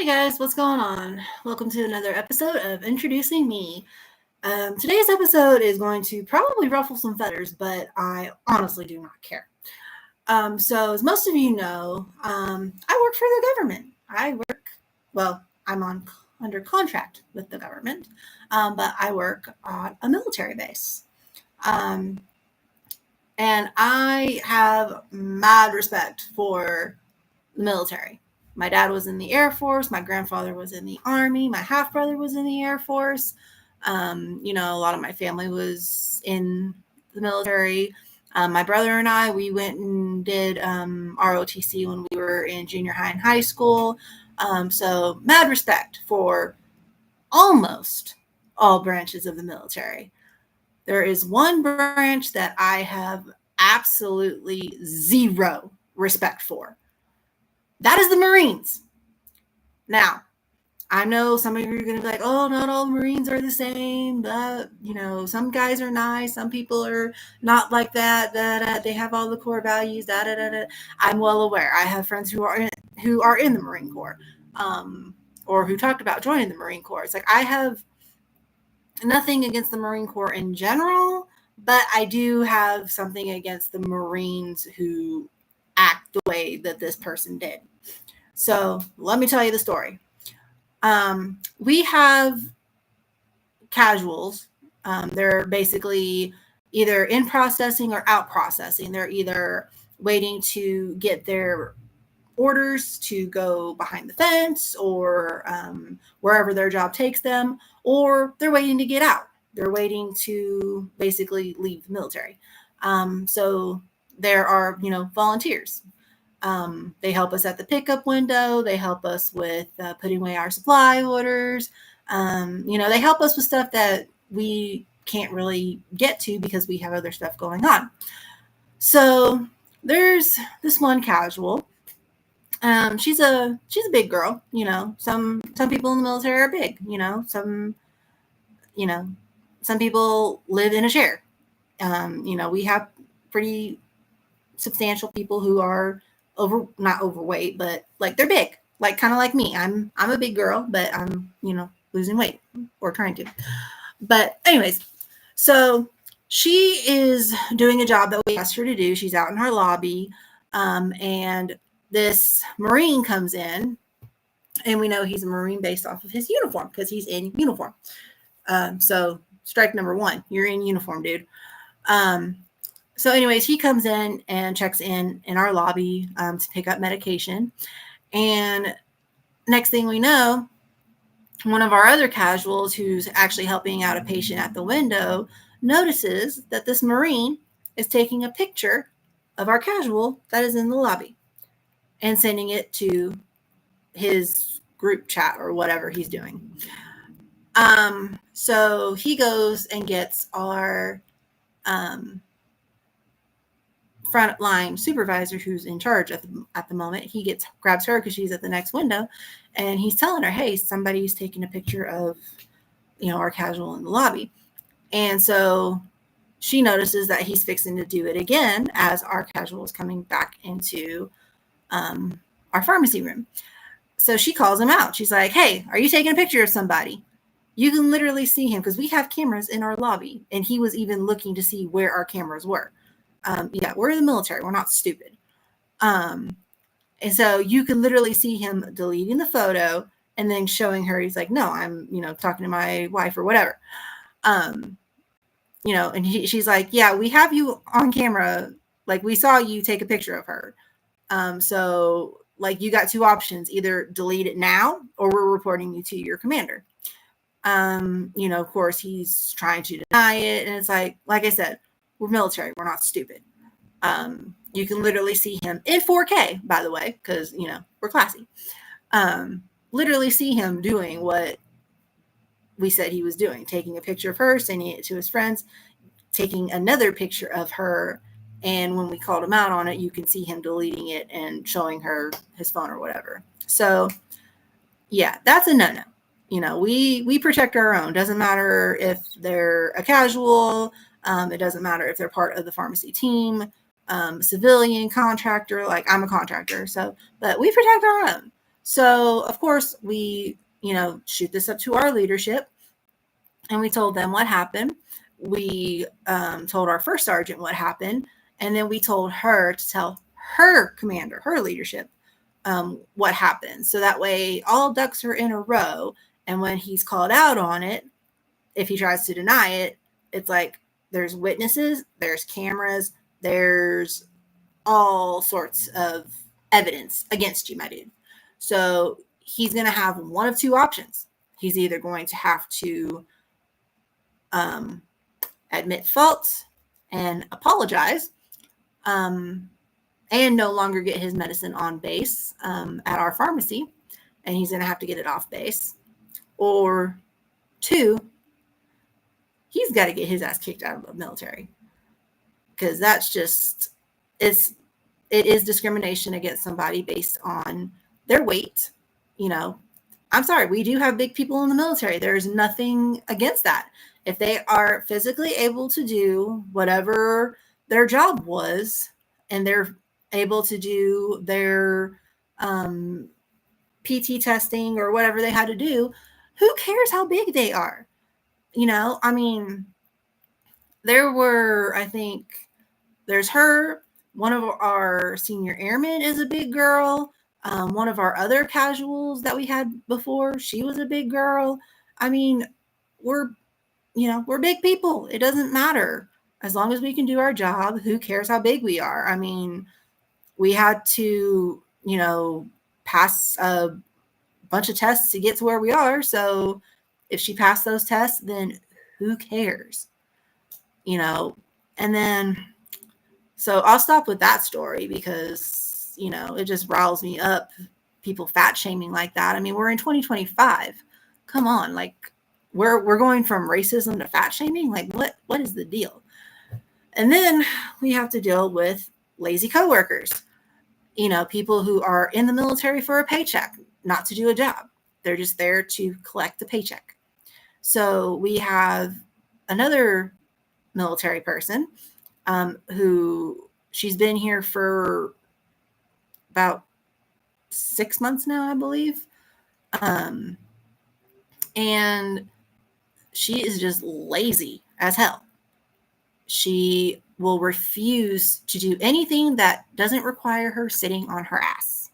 Hey guys, what's going on? Welcome to another episode of Introducing Me. Today's episode is going to probably ruffle some feathers, but I honestly do not care. So, as most of you know, I work for the government. I'm under contract with the government, but I work on a military base. Um, and I have mad respect for the military. My dad was in the Air Force. My grandfather was in the Army. My half brother was in the Air Force. A lot of my family was in the military. My brother and I, we went and did ROTC when we were in junior high and high school. So, mad respect for almost all branches of the military. There is one branch that I have absolutely zero respect for. That is the Marines. Now, I know some of you are going to be like, oh, not all Marines are the same. But, some guys are nice. Some people are not like that. They have all the core values. I'm well aware. I have friends who are in the Marine Corps, or who talked about joining the Marine Corps. It's like I have nothing against the Marine Corps in general, but I do have something against the Marines who act the way that this person did. So let me tell you the story. We have casuals. They're basically either in processing or out processing. They're either waiting to get their orders to go behind the fence or wherever their job takes them, or they're waiting to get out. They're waiting to basically leave the military. So there are, volunteers. They help us at the pickup window. They help us with putting away our supply orders. They help us with stuff that we can't really get to because we have other stuff going on. So there's this one casual. She's a big girl. Some people in the military are big. Some people live in a chair. We have pretty substantial people who are not overweight, but like they're big, like kind of like me. I'm a big girl, but I'm losing weight or trying to. But anyways, so she is doing a job that we asked her to do. She's out in her lobby, and this Marine comes in, and we know he's a Marine based off of his uniform because he's in uniform. So strike number one, you're in uniform, dude. So anyways, he comes in and checks in our lobby to pick up medication. And next thing we know, one of our other casuals who's actually helping out a patient at the window notices that this Marine is taking a picture of our casual that is in the lobby and sending it to his group chat or whatever he's doing. So he goes and gets our frontline supervisor who's in charge at the moment. He grabs her because she's at the next window, and he's telling her, hey, somebody's taking a picture of our casual in the lobby. And so she notices that he's fixing to do it again as our casual is coming back into our pharmacy room. So she calls him out. She's like, hey, are you taking a picture of somebody? You can literally see him because we have cameras in our lobby, and he was even looking to see where our cameras were. We're the military. We're not stupid. And so you can literally see him deleting the photo and then showing her. He's like, no, I'm, talking to my wife or whatever. And she's like, yeah, we have you on camera. Like, we saw you take a picture of her. So like you got two options, either delete it now or we're reporting you to your commander. Of course he's trying to deny it. And it's like I said, we're military. We're not stupid. You can literally see him in 4K, by the way, because, we're classy. Literally see him doing what we said he was doing, taking a picture of her, sending it to his friends, taking another picture of her. And when we called him out on it, you can see him deleting it and showing her his phone or whatever. So, yeah, that's a no-no. We protect our own. Doesn't matter if they're a casual. It doesn't matter if they're part of the pharmacy team, civilian, contractor. Like, I'm a contractor, but we protect our own. So, of course, we, shoot this up to our leadership, and we told them what happened. We told our first sergeant what happened, and then we told her to tell her commander, her leadership, what happened. So that way all ducks are in a row. And when he's called out on it, if he tries to deny it, it's like there's witnesses, there's cameras, there's all sorts of evidence against you, my dude. So he's going to have one of two options. He's either going to have to admit fault and apologize, and no longer get his medicine on base at our pharmacy, and he's going to have to get it off base. Or two, he's got to get his ass kicked out of the military, because that's just, it is discrimination against somebody based on their weight. I'm sorry, we do have big people in the military. There's nothing against that. If they are physically able to do whatever their job was, and they're able to do their PT testing or whatever they had to do, who cares how big they are? I mean, I think there's her, one of our senior airmen is a big girl. One of our other casuals that we had before, she was a big girl. I mean, we're big people. It doesn't matter. As long as we can do our job, who cares how big we are? I mean, we had to, pass a bunch of tests to get to where we are. So if she passed those tests, then who cares? And then, so I'll stop with that story, because, it just riles me up. People fat shaming like that. I mean, we're in 2025. Come on. Like, we're going from racism to fat shaming. Like, what is the deal? And then we have to deal with lazy coworkers, people who are in the military for a paycheck, not to do a job. They're just there to collect a paycheck. So we have another military person who, she's been here for about 6 months now, I believe. And she is just lazy as hell. She will refuse to do anything that doesn't require her sitting on her ass.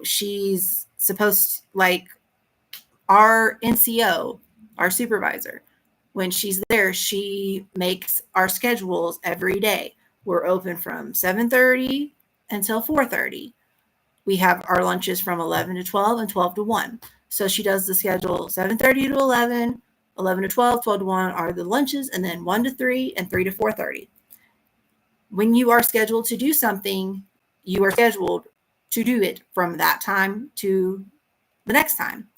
She's supposed to, like, our NCO, our supervisor, when she's there, she makes our schedules every day. We're open from 7:30 until 4:30. We have our lunches from 11 to 12 and 12 to 1. So she does the schedule 7:30 to 11, 11 to 12, 12 to 1 are the lunches, and then 1 to 3 and 3 to 4:30. When you are scheduled to do something, you are scheduled to do it from that time to the next time.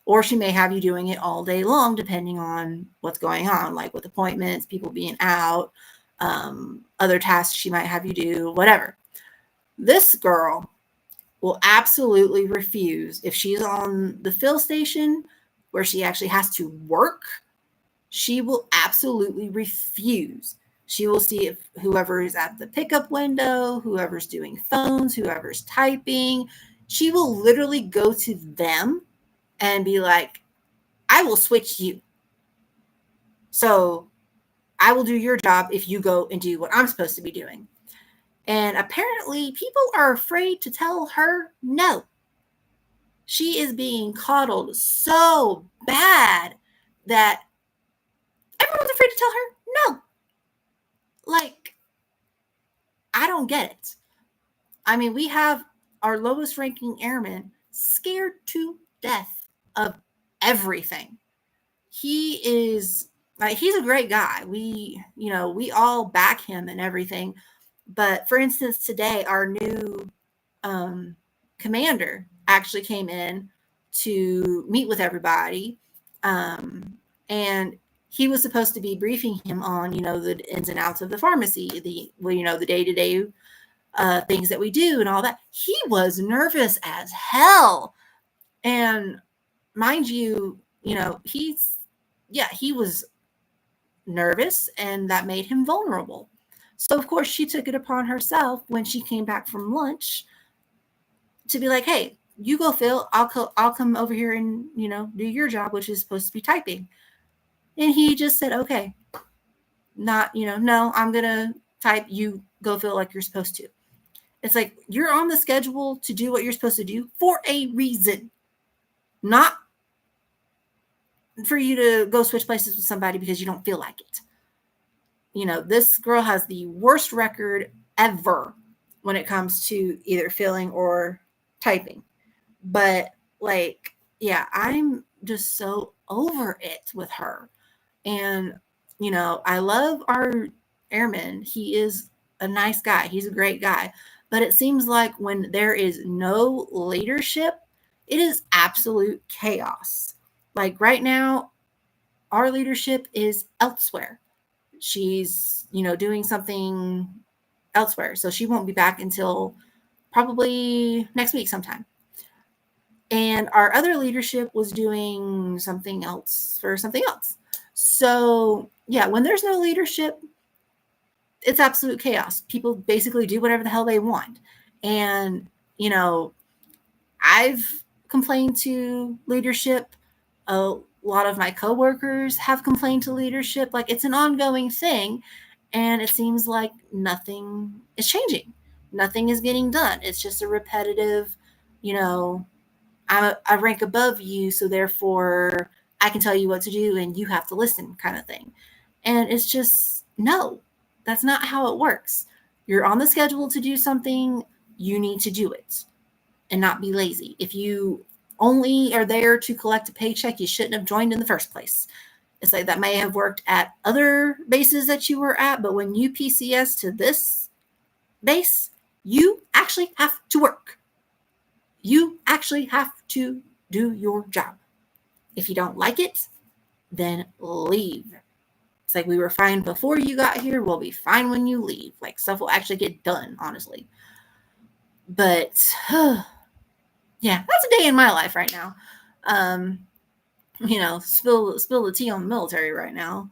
Or she may have you doing it all day long, depending on what's going on, like with appointments, people being out, other tasks she might have you do, whatever. This girl will absolutely refuse. If she's on the fill station where she actually has to work, she will absolutely refuse. She will see if whoever is at the pickup window, whoever's doing phones, whoever's typing, she will literally go to them and be like, I will switch you. So I will do your job if you go and do what I'm supposed to be doing. And apparently people are afraid to tell her no. She is being coddled so bad that everyone's afraid to tell her no. Like, I don't get it. I mean, we have our lowest ranking airman scared to death of everything. He is, like, he's a great guy. We all back him and everything. But for instance, today, our new commander actually came in to meet with everybody. And he was supposed to be briefing him on, the ins and outs of the pharmacy, the day-to-day things that we do and all that. He was nervous as hell. And mind you, he was nervous, and that made him vulnerable. So, of course, she took it upon herself when she came back from lunch to be like, hey, you go fill, I'll come over here and, do your job, which is supposed to be typing. And he just said, okay, not, no, I'm going to type, you go fill like you're supposed to. It's like, you're on the schedule to do what you're supposed to do for a reason, not for you to go switch places with somebody because you don't feel like it. This girl has the worst record ever when it comes to either filling or typing. But like, yeah, I'm just so over it with her. And, I love our airman. He is a nice guy. He's a great guy. But it seems like when there is no leadership, it is absolute chaos. Like right now, our leadership is elsewhere. She's, doing something elsewhere. So she won't be back until probably next week sometime. And our other leadership was doing something else for something else. So, yeah, when there's no leadership, it's absolute chaos. People basically do whatever the hell they want. And, I've complained to leadership. A lot of my coworkers have complained to leadership. Like, it's an ongoing thing. And it seems like nothing is changing. Nothing is getting done. It's just a repetitive, I rank above you, so therefore I can tell you what to do and you have to listen kind of thing. And it's just, no, that's not how it works. You're on the schedule to do something, you need to do it and not be lazy. If you only are there to collect a paycheck, you shouldn't have joined in the first place. It's like that may have worked at other bases that you were at, but when you PCS to this base, you actually have to work. You actually have to do your job. If you don't like it, then leave. It's like, we were fine before you got here. We'll be fine when you leave. Like, stuff will actually get done, honestly. But, yeah, that's a day in my life right now. Spill the tea on the military right now.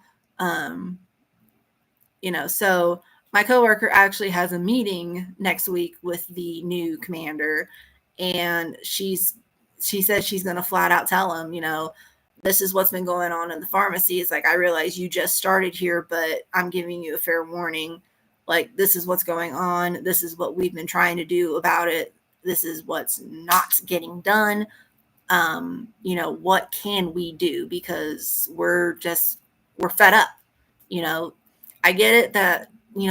So my coworker actually has a meeting next week with the new commander, and she says she's going to flat out tell him, this is what's been going on in the pharmacy. It's like, I realize you just started here, but I'm giving you a fair warning. Like, this is what's going on. This is what we've been trying to do about it. This is what's not getting done. What can we do? Because we're fed up. I get it that,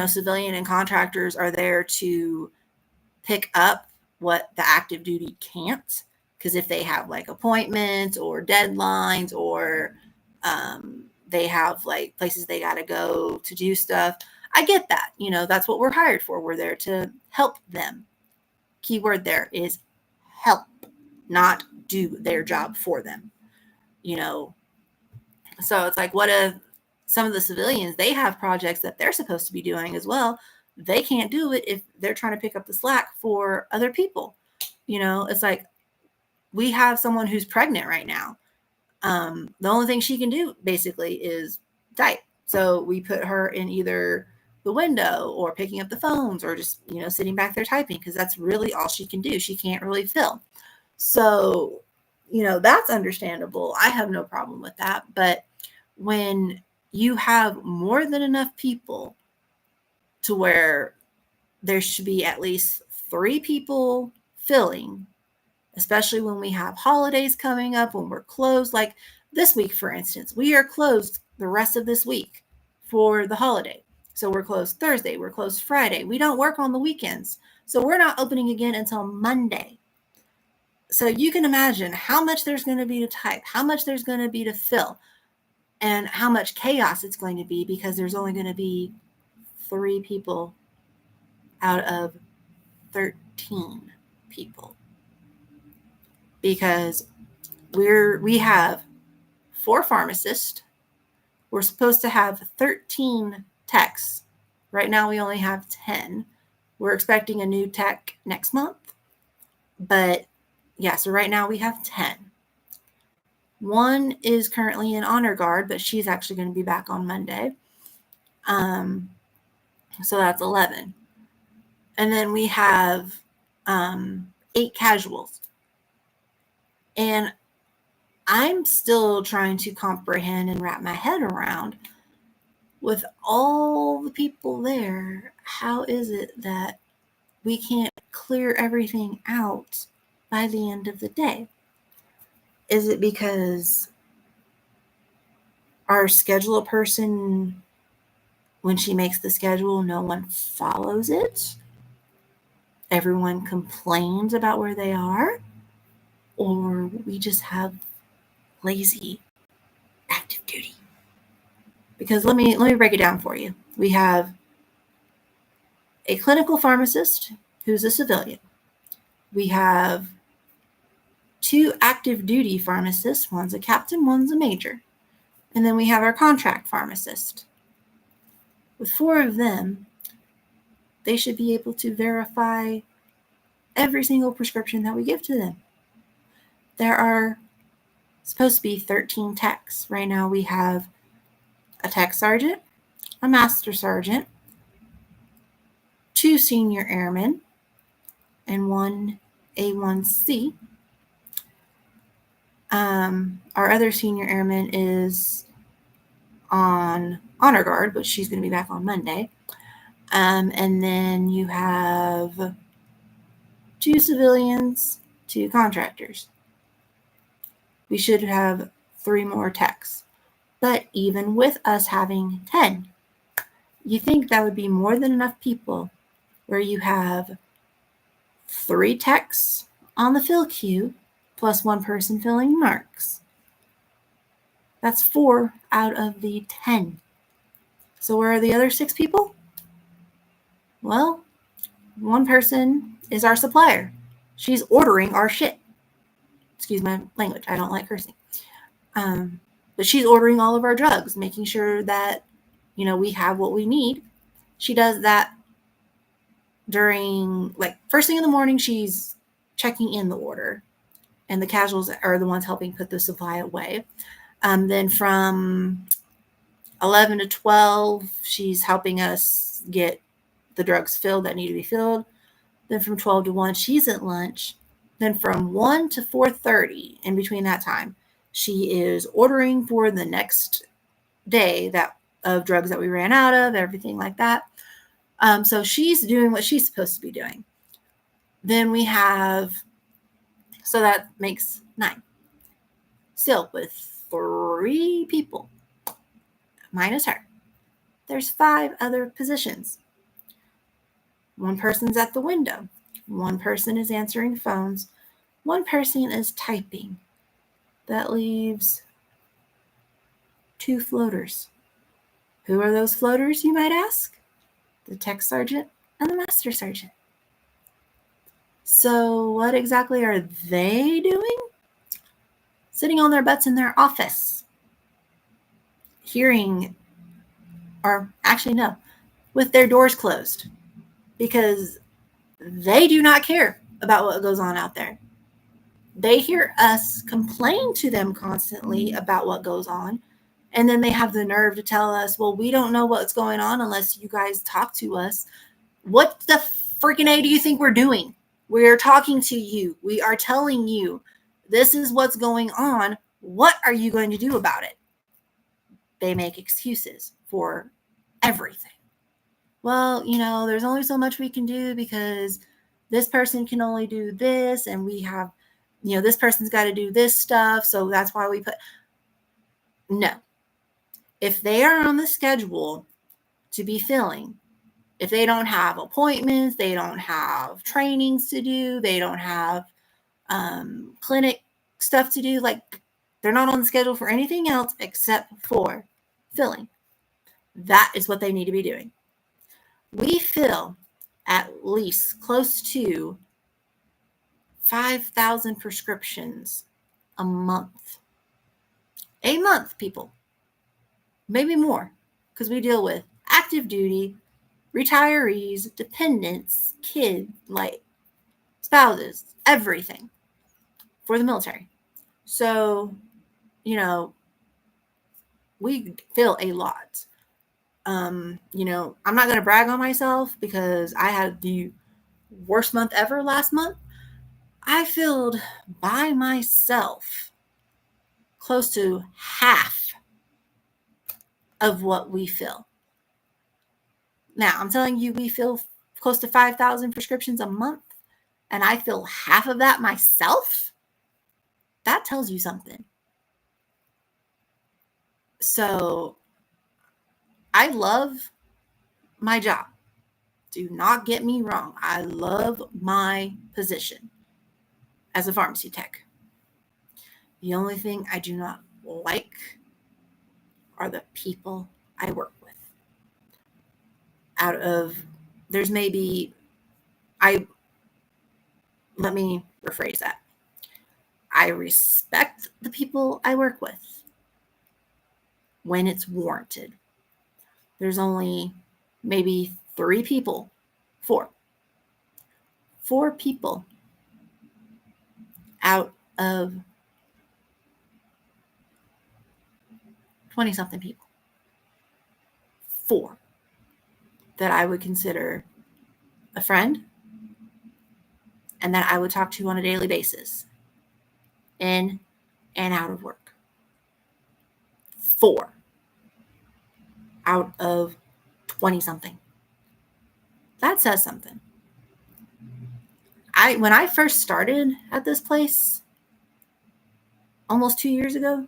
civilian and contractors are there to pick up what the active duty can't. Because if they have like appointments or deadlines, or they have like places they got to go to do stuff, I get that. That's what we're hired for. We're there to help them. Keyword there is help, not do their job for them. So it's like, what if some of the civilians, they have projects that they're supposed to be doing as well. They can't do it if they're trying to pick up the slack for other people. It's like, we have someone who's pregnant right now. The only thing she can do basically is type. So we put her in either the window or picking up the phones or just, sitting back there typing, because that's really all she can do. She can't really fill. So, that's understandable. I have no problem with that. But when you have more than enough people to where there should be at least 3 people filling, especially when we have holidays coming up, when we're closed, like this week, for instance, we are closed the rest of this week for the holiday. So we're closed Thursday, we're closed Friday. We don't work on the weekends. So we're not opening again until Monday. So you can imagine how much there's going to be to type, how much there's going to be to fill, and how much chaos it's going to be, because there's only going to be 3 people out of 13 people. Because we have 4 pharmacists. We're supposed to have 13 techs. Right now we only have 10. We're expecting a new tech next month. But yeah, so right now we have 10. 1 is currently in honor guard, but she's actually going to be back on Monday. So that's 11. And then we have 8 casuals. And I'm still trying to comprehend and wrap my head around, with all the people there, how is it that we can't clear everything out by the end of the day? Is it because our scheduler person, when she makes the schedule, no one follows it? Everyone complains about where they are? Or we just have lazy active duty? Because let me break it down for you. We have a clinical pharmacist who's a civilian. We have 2 active duty pharmacists. One's a captain, one's a major. And then we have our contract pharmacist. With 4 of them, they should be able to verify every single prescription that we give to them. There are supposed to be 13 techs. Right now we have a tech sergeant, a master sergeant, 2 senior airmen, and 1 A1C. Our other senior airman is on honor guard, but she's going to be back on Monday. And then you have 2 civilians, 2 contractors. We should have 3 more techs. But even with us having 10, you think that would be more than enough people where you have 3 techs on the fill queue plus 1 person filling marks. That's 4 out of the 10. So where are the other 6 people? Well, 1 person is our supplier. She's ordering our shit. Excuse my language. I don't like cursing. But she's ordering all of our drugs, making sure that, we have what we need. She does that during, first thing in the morning, she's checking in the order. And the casuals are the ones helping put the supply away. Then from 11 to 12, she's helping us get the drugs filled that need to be filled. Then from 12 to 1, she's at lunch. Then from 1 to 4:30, in between that time, she is ordering for the next day of drugs that we ran out of, everything like that. So she's doing what she's supposed to be doing. Then we have, so that makes 9. Still, with 3 people, minus her, there's 5 other positions. 1 person's at the window. 1 person is answering phones. 1 person is typing. That leaves 2 floaters. Who are those floaters, you might ask? The tech sergeant and the master sergeant. So what exactly are they doing? Sitting on their butts in their office, hearing, or actually no, with their doors closed, because they do not care about what goes on out there. They hear us complain to them constantly about what goes on, and then they have the nerve to tell us, well, we don't know what's going on unless you guys talk to us. What the freaking A do you think we're doing? We're talking to you. We are telling you this is what's going on. What are you going to do about it? They make excuses for everything. Well, there's only so much we can do because this person can only do this, and we have, this person's got to do this stuff. So that's why we put. No. If they are on the schedule to be filling, if they don't have appointments, they don't have trainings to do, they don't have clinic stuff to do, they're not on the schedule for anything else except for filling. That is what they need to be doing. We fill at least close to 5,000 prescriptions a month. A month, people. Maybe more, because we deal with active duty, retirees, dependents, kids, spouses, everything for the military. So, we fill a lot. I'm not going to brag on myself because I had the worst month ever last month. I filled by myself close to half of what we fill. Now, I'm telling you, we fill close to 5,000 prescriptions a month, and I fill half of that myself. That tells you something. So I love my job. Do not get me wrong. I love my position as a pharmacy tech. The only thing I do not like are the people I work with. There's maybe, let me rephrase that. I respect the people I work with when it's warranted. There's only maybe four people out of 20 something people. Four that I would consider a friend and that I would talk to on a daily basis, in and out of work. 4 out of 20 something. That says something. When I first started at this place almost 2 years ago,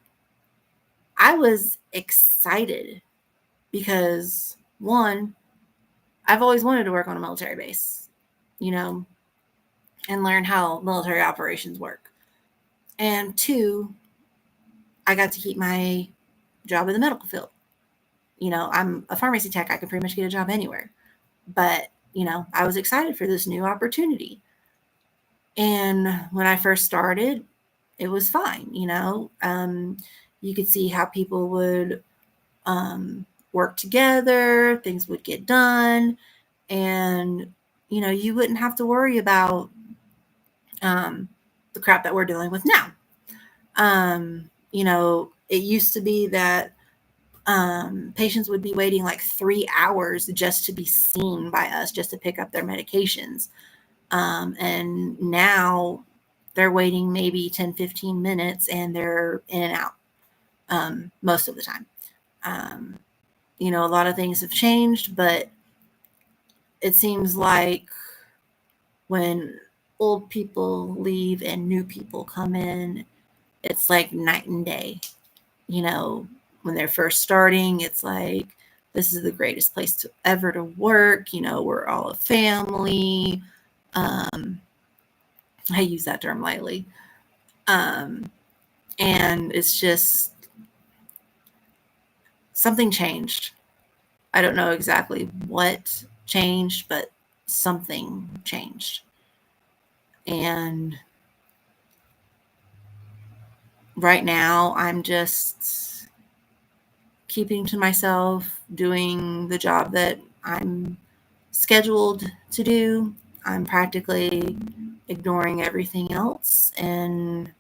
I was excited because, one, I've always wanted to work on a military base, and learn how military operations work. And 2, I got to keep my job in the medical field. I'm a pharmacy tech. I can pretty much get a job anywhere. But, I was excited for this new opportunity. And when I first started, it was fine. You could see how people would work together, things would get done, and you wouldn't have to worry about the crap that we're dealing with now. It used to be that patients would be waiting like 3 hours just to be seen by us, just to pick up their medications. And now they're waiting maybe 10, 15 minutes and they're in and out most of the time. A lot of things have changed, but it seems like when old people leave and new people come in, it's like night and day. When they're first starting, it's like, this is the greatest place ever to work. We're all a family. I use that term lightly. And it's just, something changed. I don't know exactly what changed, but something changed. And right now, I'm just keeping to myself, doing the job that I'm scheduled to do. I'm practically ignoring everything else. And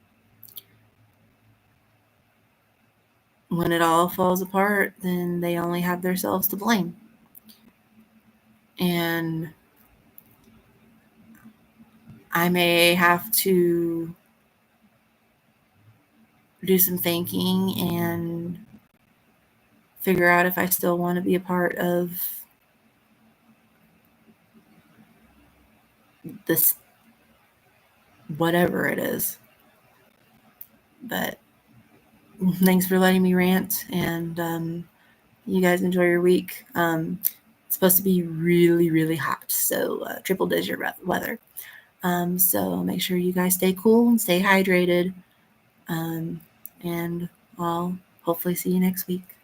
when it all falls apart, then they only have themselves to blame. And I may have to do some thinking and figure out if I still want to be a part of this, whatever it is. But thanks for letting me rant, and you guys enjoy your week. It's supposed to be really, really hot, so triple digit weather. So make sure you guys stay cool and stay hydrated, and I'll hopefully see you next week.